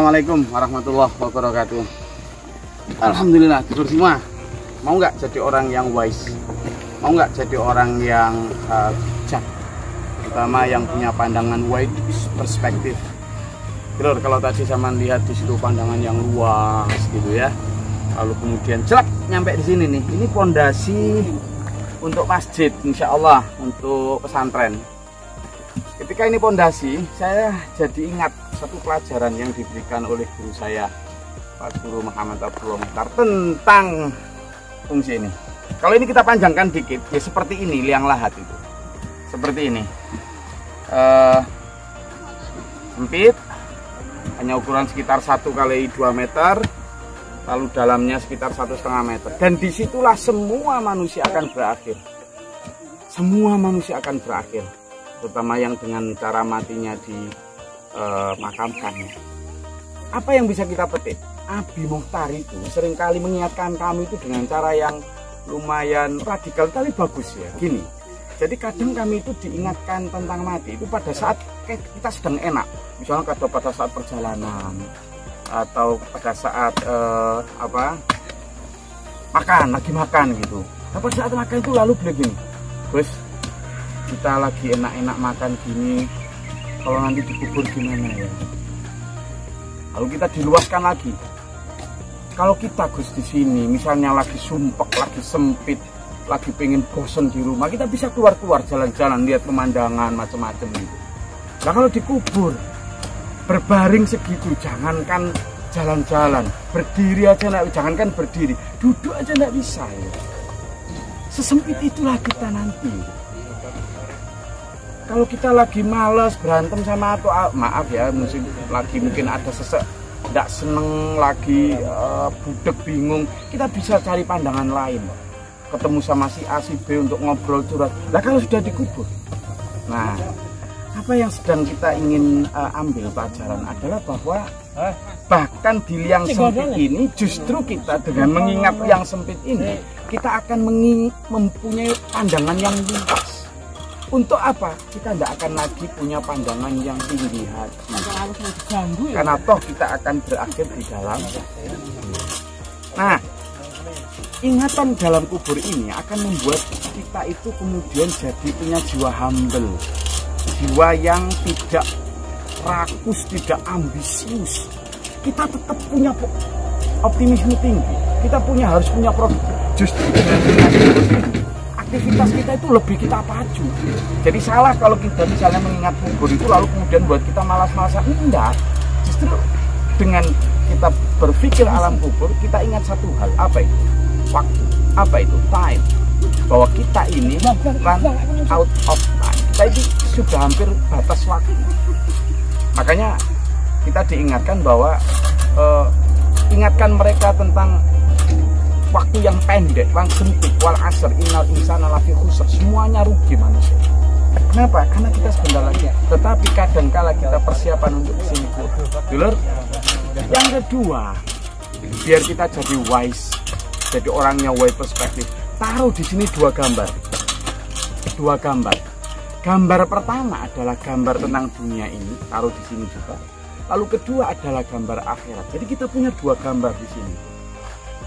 Assalamualaikum warahmatullahi wabarakatuh. Alhamdulillah, tidur semua. Mau nggak jadi orang yang wise? Mau nggak jadi orang yang bijak? Terutama yang punya pandangan wide perspektif. Tidur, kalau tadi saya lihat di situ pandangan yang luas gitu ya. Lalu kemudian celak nyampe di sini nih. Ini pondasi untuk masjid, insya Allah untuk pesantren. Ketika ini pondasi, saya jadi ingat satu pelajaran yang diberikan oleh guru saya, Pak Guru Muhammad Abdullah Mukhtar, tentang fungsi ini. Kalau ini kita panjangkan dikit, ya seperti ini liang lahat itu. Seperti ini. Sempit, hanya ukuran sekitar 1 kali 2 meter, lalu dalamnya sekitar 1,5 meter. Dan disitulah semua manusia akan berakhir. Semua manusia akan berakhir. Terutama yang dengan cara matinya dimakamkan. Apa yang bisa kita petik? Abi Mukhtar itu seringkali mengingatkan kami itu dengan cara yang lumayan radikal tapi bagus ya. Gini, jadi kadang kami itu diingatkan tentang mati itu pada saat kita sedang enak, misalnya pada saat perjalanan atau pada saat lagi makan gitu. Nah, pada saat makan itu lalu begini, bos, kita lagi enak-enak makan gini, kalau nanti dikubur gimana ya? Lalu kita diluaskan lagi. Kalau kita Gus di sini, misalnya lagi sumpek, lagi sempit, lagi pengen bosen di rumah, kita bisa keluar-keluar jalan-jalan, lihat pemandangan macam-macam gitu. Nah kalau dikubur, berbaring segitu, jangankan jalan-jalan, berdiri aja nggak, jangankan berdiri, duduk aja nggak bisa ya. Sesempit itulah kita nanti. Kalau kita lagi males berantem sama atau maaf ya, mungkin ada sesek tidak seneng lagi, budek bingung, kita bisa cari pandangan lain, ketemu sama si A si B untuk ngobrol curhat. Nah kalau sudah dikubur, nah apa yang sedang kita ingin ambil pelajaran adalah bahwa bahkan di liang sempit ini justru kita dengan mengingat liang sempit ini kita akan mempunyai pandangan yang luas. Untuk apa? Kita tidak akan lagi punya pandangan yang tinggi hati. Karena toh kita akan berakhir di dalam. Nah, ingatan dalam kubur ini akan membuat kita itu kemudian jadi punya jiwa humble. Jiwa yang tidak rakus, tidak ambisius. Kita tetap punya optimisme tinggi. Kita harus punya justru dengan aktivitas kita itu lebih kita pacu. Jadi salah kalau kita misalnya mengingat kubur itu lalu kemudian buat kita malas-malasan. Enggak, justru dengan kita berpikir alam kubur, kita ingat satu hal. Apa itu? Waktu. Apa itu? Time. Bahwa kita ini run out of time. Kita ini sudah hampir batas waktu. Makanya kita diingatkan bahwa ingatkan mereka tentang waktu yang pendek, yang sempit, wal asr, innal insana lafi khusr, semuanya rugi manusia. Kenapa? Karena kita sebentar lagi. Tetapi kadangkala kita persiapan untuk sini dulur. Yang kedua, biar kita jadi wise, jadi orangnya wise perspektif, taruh di sini 2 gambar. 2 gambar. Gambar pertama adalah gambar tentang dunia ini, taruh di sini juga. Lalu kedua adalah gambar akhirat. Jadi kita punya 2 gambar di sini.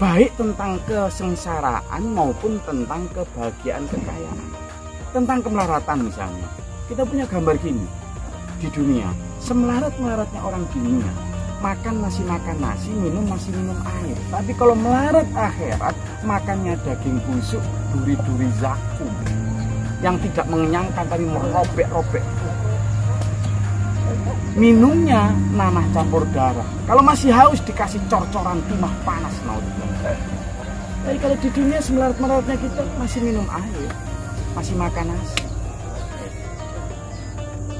Baik tentang kesengsaraan maupun tentang kebahagiaan, kekayaan. Tentang kemelaratan misalnya. Kita punya gambar gini. Di dunia, semelarat-melaratnya orang di dunia. Makan masih makan nasi, minum masih minum air. Tapi kalau melarat akhirat, makannya daging busuk, duri-duri zakum. Yang tidak mengenyangkan tapi merobek-robek. Minumnya nanah campur darah. Kalau masih haus dikasih cor-coran timah panas. Tapi kalau di dunia semelarat-melaratnya kita masih minum air, masih makan nasi.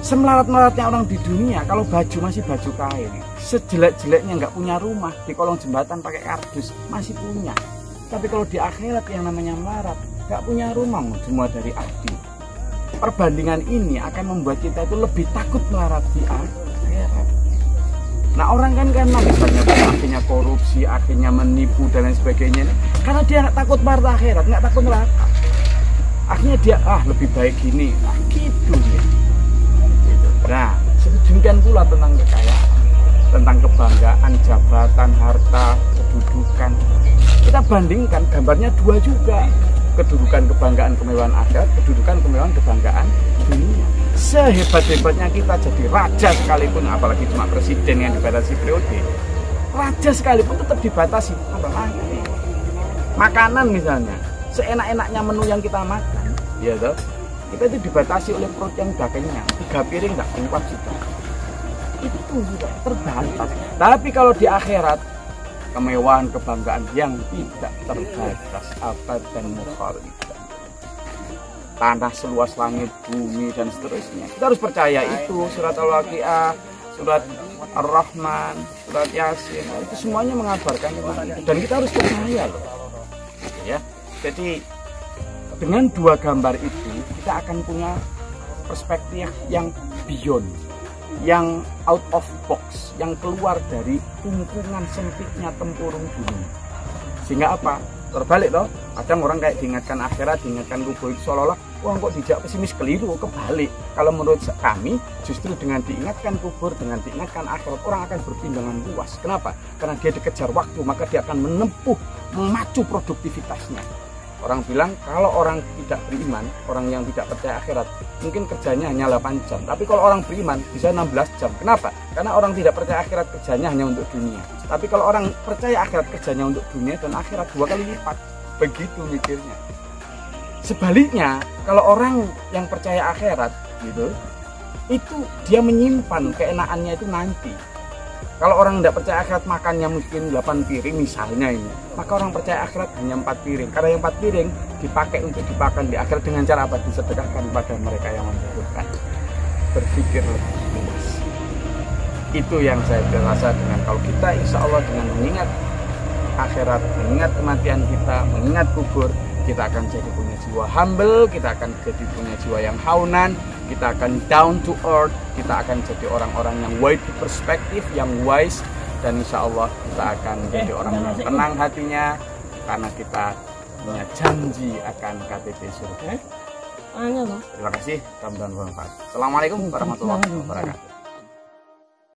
Semelarat-melaratnya orang di dunia kalau baju masih baju kain, sejelek-jeleknya nggak punya rumah, di kolong jembatan pakai kardus masih punya. Tapi kalau di akhirat yang namanya melarat nggak punya rumah, semua dari api. Perbandingan ini akan membuat kita itu lebih takut melarat di akhirat. Nah orang kan karena misalnya akhirnya korupsi, akhirnya menipu dan lain sebagainya, karena dia nggak takut melarat akhirat, nggak takut neraka. Akhirnya dia lebih baik gini, gitu dia. Nah demikian pula tentang kekayaan. tentang kebanggaan, jabatan, harta, kedudukan. Kita bandingkan, gambarnya dua juga. Kedudukan, kebanggaan, kemewahan akhirat, kedudukan, kemewahan, kebanggaan dunia. Sehebat-hebatnya kita jadi raja sekalipun, apalagi cuma presiden yang dibatasi periode, raja sekalipun tetap dibatasi. Makanan misalnya, seenak-enaknya menu yang kita makan, ya toh, kita itu dibatasi oleh perut yang udah kenyang, 3 piring tak kuat juga. Itu juga terbatas. Tapi kalau di akhirat, kemewahan, kebanggaan yang tidak terbatas, abadan mukhalidan. Tanah seluas langit, bumi, dan seterusnya. Kita harus percaya itu. Surat Al-Waqiah, surat Ar-Rahman, surat Yasin, itu semuanya mengabarkan tentang itu. Dan kita harus percaya loh. Ya, jadi dengan dua gambar itu kita akan punya perspektif yang beyond, yang out of box, yang keluar dari tumpungan sempitnya tempurung dunia. Sehingga apa? Terbalik loh. Kadang orang kayak diingatkan akhirat, diingatkan kubur itu seolah-olah wah kok dijak pesimis, keliru. Kebalik. Kalau menurut kami justru dengan diingatkan kubur, dengan diingatkan akhirat, orang akan berpindangan luas. Kenapa? Karena dia dikejar waktu, maka dia akan menempuh, memacu produktivitasnya. Orang bilang kalau orang tidak beriman, orang yang tidak percaya akhirat, mungkin kerjanya hanya 8 jam. Tapi kalau orang beriman bisa 16 jam. Kenapa? Karena orang tidak percaya akhirat kerjanya hanya untuk dunia. Tapi kalau orang percaya akhirat kerjanya untuk dunia dan akhirat 2 kali lipat. Begitu mikirnya. Sebaliknya, kalau orang yang percaya akhirat gitu, itu dia menyimpan keenakannya itu nanti. Kalau orang tidak percaya akhirat makannya mungkin 8 piring misalnya ini, maka orang percaya akhirat hanya 4 piring. Karena yang 4 piring dipakai untuk dimakan di akhirat dengan cara apa? Disedekahkan pada mereka yang membutuhkan. Berpikir lebih luas. Itu yang saya rasa dengan kalau kita insya Allah dengan mengingat akhirat, mengingat kematian kita, mengingat kubur, kita akan jadi punya jiwa humble, kita akan jadi punya jiwa yang haunan, kita akan down to earth, kita akan jadi orang-orang yang wide perspektif, yang wise, dan insya Allah kita akan jadi orang yang tenang hatinya karena kita punya janji akan KTP surga. Terima kasih, mudah-mudahan bermanfaat. Assalamualaikum warahmatullahi wabarakatuh.